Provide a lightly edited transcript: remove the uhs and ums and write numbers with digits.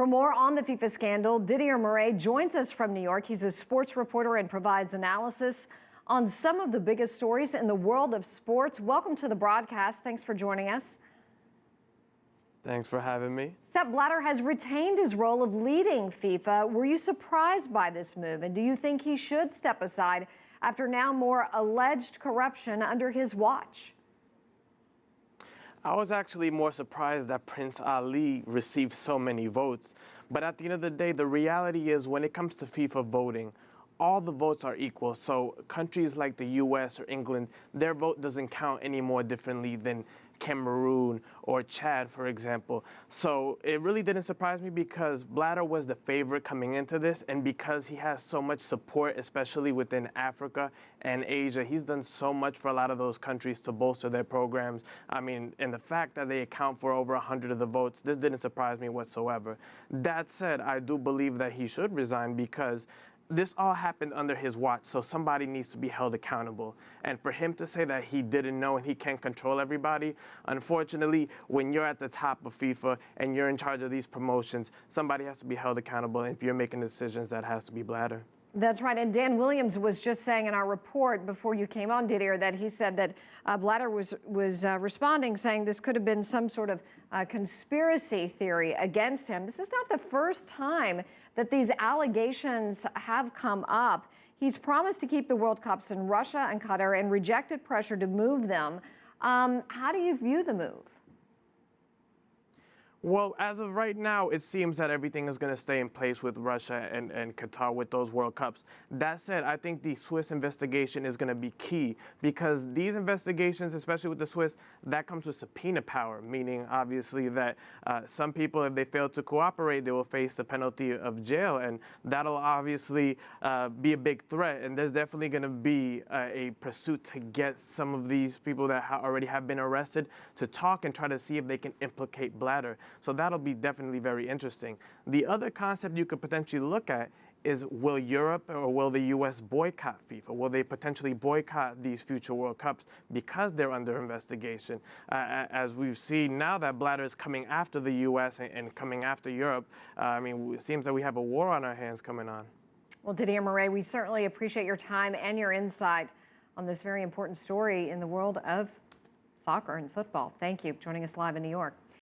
For more on the FIFA scandal, Didier Morais joins us from New York. He's a sports reporter and provides analysis on some of the biggest stories in the world of sports. Welcome to the broadcast. Thanks for joining us. Thanks for having me. Sepp Blatter has retained his role of leading FIFA. Were you surprised by this move? And do you think he should step aside after now more alleged corruption under his watch? I was actually more surprised that Prince Ali received so many votes. But at the end of the day, the reality is when it comes to FIFA voting, all the votes are equal. So countries like the US or England, their vote doesn't count any more differently than Cameroon or Chad, for example. So it really didn't surprise me because Blatter was the favorite coming into this, and because he has so much support, especially within Africa and Asia, he's done so much for a lot of those countries to bolster their programs. I mean, and the fact that they account for over 100 of the votes, this didn't surprise me whatsoever. That said, I do believe that he should resign because this all happened under his watch, so somebody needs to be held accountable. And for him to say that he didn't know and he can't control everybody, unfortunately, when you're at the top of FIFA and you're in charge of these promotions, somebody has to be held accountable. And if you're making decisions, that has to be Blatter. That's right. And Dan Williams was just saying in our report before you came on, Didier, that he said that Blatter was responding, saying this could have been some sort of conspiracy theory against him. This is not the first time that these allegations have come up. He's promised to keep the World Cups in Russia and Qatar and rejected pressure to move them. How do you view the move? Well, as of right now, it seems that everything is going to stay in place with Russia and Qatar with those World Cups. That said, I think the Swiss investigation is going to be key because these investigations, especially with the Swiss, that comes with subpoena power, meaning obviously that some people, if they fail to cooperate, they will face the penalty of jail, and that'll obviously be a big threat. And there's definitely going to be a pursuit to get some of these people that already have been arrested to talk and try to see if they can implicate Blatter. So that'll be definitely very interesting. The other concept you could potentially look at is, will Europe or will the US boycott FIFA? Will they potentially boycott these future World Cups because they're under investigation? As we've seen now that Blatter is coming after the US and coming after Europe, I mean, it seems that we have a war on our hands coming on. Well, Didier Morais, we certainly appreciate your time and your insight on this very important story in the world of soccer and football. Thank you for joining us live in New York.